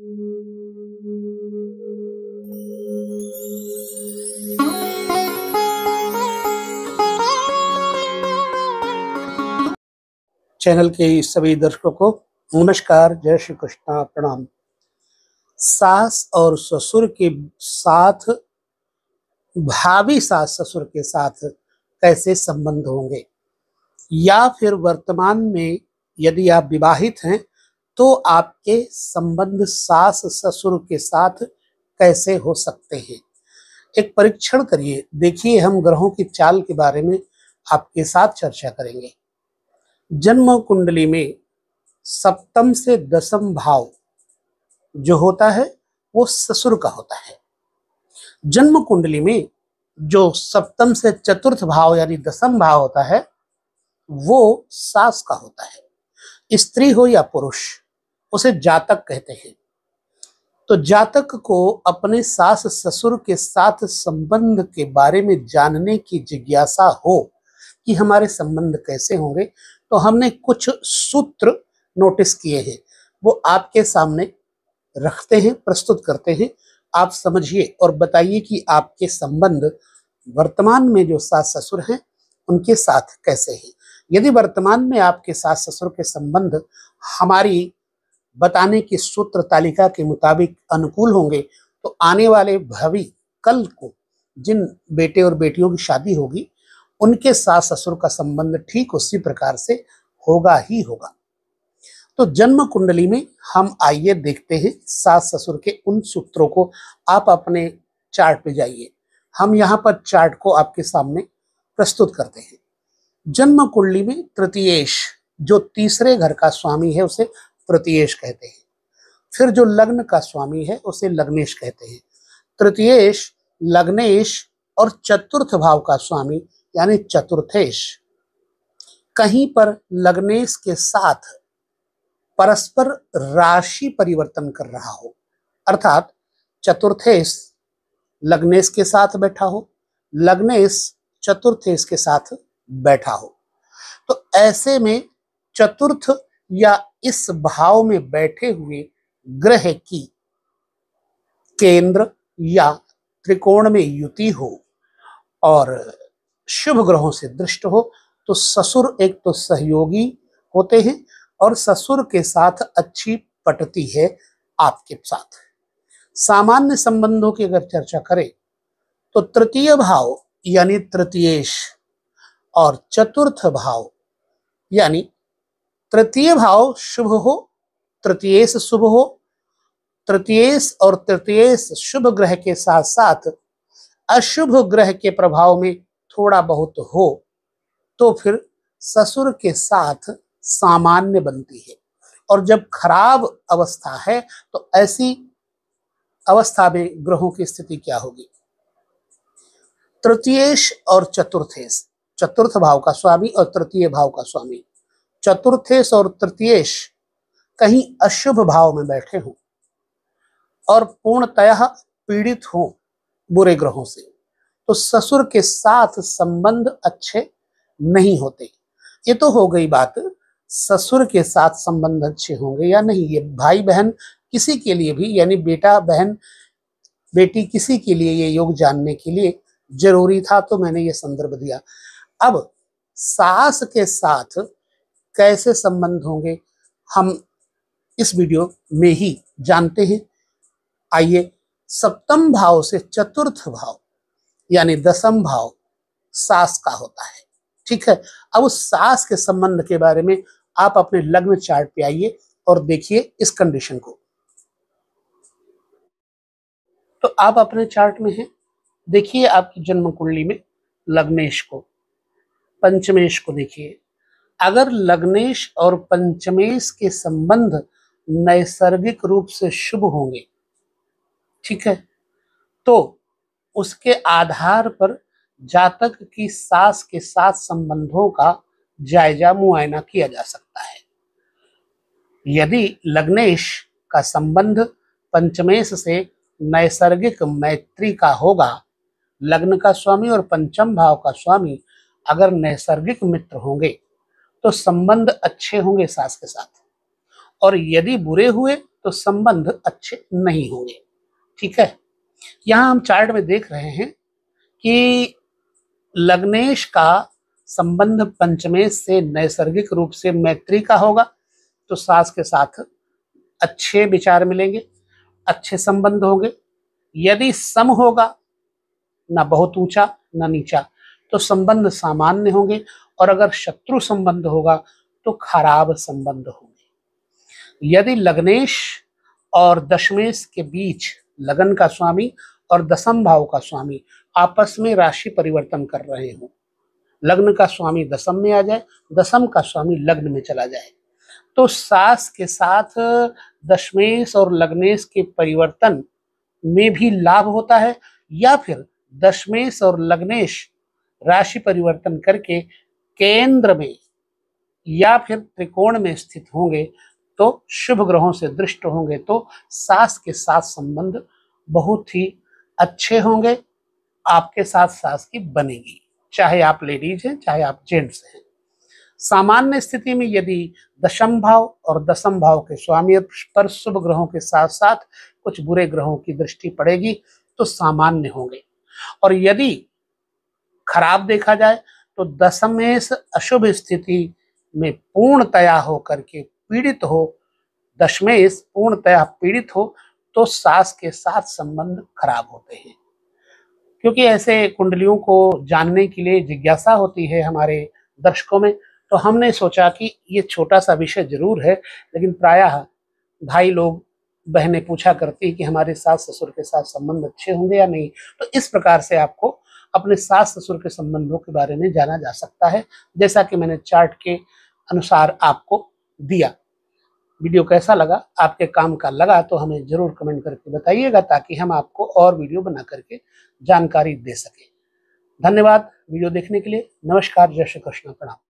Channel के सभी दर्शकों को नमस्कार, जय श्री कृष्णा, प्रणाम। सास और ससुर के साथ, भावी सास ससुर के साथ कैसे संबंध होंगे, या फिर वर्तमान में यदि आप विवाहित हैं तो आपके संबंध सास ससुर के साथ कैसे हो सकते हैं। एक परीक्षण करिए, देखिए। हम ग्रहों की चाल के बारे में आपके साथ चर्चा करेंगे। जन्म कुंडली में सप्तम से दसम भाव जो होता है वो ससुर का होता है। जन्म कुंडली में जो सप्तम से चतुर्थ भाव यानी दसम भाव होता है वो सास का होता है। स्त्री हो या पुरुष, उसे जातक कहते हैं। तो जातक को अपने सास ससुर के साथ संबंध के बारे में जानने की जिज्ञासा हो कि हमारे संबंध कैसे होंगे, तो हमने कुछ सूत्र नोटिस किए हैं, वो आपके सामने रखते हैं, प्रस्तुत करते हैं। आप समझिए और बताइए कि आपके संबंध वर्तमान में जो सास ससुर हैं उनके साथ कैसे हैं। यदि वर्तमान में आपके सास ससुर के संबंध हमारी बताने की सूत्र तालिका के मुताबिक अनुकूल होंगे, तो आने वाले भावी कल को जिन बेटे और बेटियों की शादी होगी उनके सास ससुर का संबंध ठीक उसी प्रकार से होगा ही होगा। तो जन्म कुंडली में हम आइए देखते हैं सास ससुर के उन सूत्रों को। आप अपने चार्ट पे जाइए, हम यहाँ पर चार्ट को आपके सामने प्रस्तुत करते हैं। जन्म कुंडली में तृतीयेश, जो तीसरे घर का स्वामी है उसे तृतीयेश कहते हैं। फिर जो लग्न का स्वामी है उसे लग्नेश कहते हैं। तृतीयेश, लग्नेश और चतुर्थ भाव का स्वामी यानी चतुर्थेश कहीं पर लग्नेश के साथ परस्पर राशि परिवर्तन कर रहा हो, अर्थात चतुर्थेश लग्नेश के साथ बैठा हो, लग्नेश चतुर्थेश के साथ बैठा हो, तो ऐसे में चतुर्थ या इस भाव में बैठे हुए ग्रह की केंद्र या त्रिकोण में युति हो और शुभ ग्रहों से दृष्ट हो, तो ससुर एक तो सहयोगी होते हैं और ससुर के साथ अच्छी पटती है आपके साथ। सामान्य संबंधों की अगर चर्चा करें तो तृतीय भाव यानी तृतीयेश और चतुर्थ भाव यानी तृतीय भाव शुभ हो, तृतीयेश शुभ हो, तृतीयेश और तृतीयेश शुभ ग्रह के साथ साथ अशुभ ग्रह के प्रभाव में थोड़ा बहुत हो, तो फिर ससुर के साथ सामान्य बनती है। और जब खराब अवस्था है तो ऐसी अवस्था में ग्रहों की स्थिति क्या होगी। तृतीयेश और चतुर्थेश, चतुर्थ भाव का स्वामी और तृतीय भाव का स्वामी, चतुर्थेश और तृतीयेश कहीं अशुभ भाव में बैठे हों और पूर्णतः पीड़ित हों बुरे ग्रहों से, तो ससुर के साथ संबंध अच्छे नहीं होते। ये तो हो गई बात ससुर के साथ संबंध अच्छे होंगे या नहीं, ये भाई बहन किसी के लिए भी, यानी बेटा बहन बेटी किसी के लिए ये योग जानने के लिए जरूरी था, तो मैंने ये संदर्भ दिया। अब सास के साथ कैसे संबंध होंगे हम इस वीडियो में ही जानते हैं। आइए, सप्तम भाव से चतुर्थ भाव यानी दसम भाव सास का होता है, ठीक है। अब उस सास के संबंध के बारे में आप अपने लग्न चार्ट पे आइए और देखिए इस कंडीशन को। तो आप अपने चार्ट में हैं, देखिए आपकी जन्म कुंडली में लग्नेश को, पंचमेश को देखिए। अगर लग्नेश और पंचमेश के संबंध नैसर्गिक रूप से शुभ होंगे, ठीक है, तो उसके आधार पर जातक की सास के साथ संबंधों का जायजा मुआयना किया जा सकता है। यदि लग्नेश का संबंध पंचमेश से नैसर्गिक मैत्री का होगा, लग्न का स्वामी और पंचम भाव का स्वामी अगर नैसर्गिक मित्र होंगे तो संबंध अच्छे होंगे सास के साथ। और यदि बुरे हुए तो संबंध अच्छे नहीं होंगे। ठीक है, यहाँ हम चार्ट में देख रहे हैं कि लग्नेश का संबंध पंचमेश से नैसर्गिक रूप से मैत्री का होगा, तो सास के साथ अच्छे विचार मिलेंगे, अच्छे संबंध होंगे। यदि सम होगा, ना बहुत ऊंचा ना नीचा, तो संबंध सामान्य होंगे। और अगर शत्रु संबंध होगा तो खराब संबंध होंगे। यदि लग्नेश और दशमेश के बीच लगन का स्वामी और दशम भाव का स्वामी आपस में राशि परिवर्तन कर रहे हो, लग्न का स्वामी दशम में आ जाए, दशम का स्वामी लग्न में चला जाए, तो सास के साथ दशमेश और लग्नेश के परिवर्तन में भी लाभ होता है। या फिर दशमेश और लग्नेश राशि परिवर्तन करके केंद्र में या फिर त्रिकोण में स्थित होंगे तो शुभ ग्रहों से दृष्ट होंगे, तो सास के साथ संबंध बहुत ही अच्छे होंगे। आपके साथ सास की बनेगी, चाहे आप लेडीज हैं चाहे आप जेंट्स हैं। सामान्य स्थिति में यदि दशम भाव और दशम भाव के स्वामी पर शुभ ग्रहों के साथ साथ कुछ बुरे ग्रहों की दृष्टि पड़ेगी तो सामान्य होंगे। और यदि खराब देखा जाए तो दशमेश अशुभ स्थिति में पूर्णतया हो करके पीड़ित हो, दशमेश पूर्णतया पीड़ित हो, तो सास के साथ संबंध खराब होते हैं। क्योंकि ऐसे कुंडलियों को जानने के लिए जिज्ञासा होती है हमारे दर्शकों में, तो हमने सोचा कि ये छोटा सा विषय जरूर है, लेकिन प्रायः भाई लोग बहनें पूछा करती कि हमारे सास ससुर के साथ संबंध अच्छे होंगे या नहीं। तो इस प्रकार से आपको अपने सास ससुर के संबंधों के बारे में जाना जा सकता है, जैसा कि मैंने चार्ट के अनुसार आपको दिया। वीडियो कैसा लगा, आपके काम का लगा तो हमें जरूर कमेंट करके बताइएगा, ताकि हम आपको और वीडियो बना करके जानकारी दे सकें। धन्यवाद वीडियो देखने के लिए। नमस्कार, जय श्री कृष्ण, प्रणाम।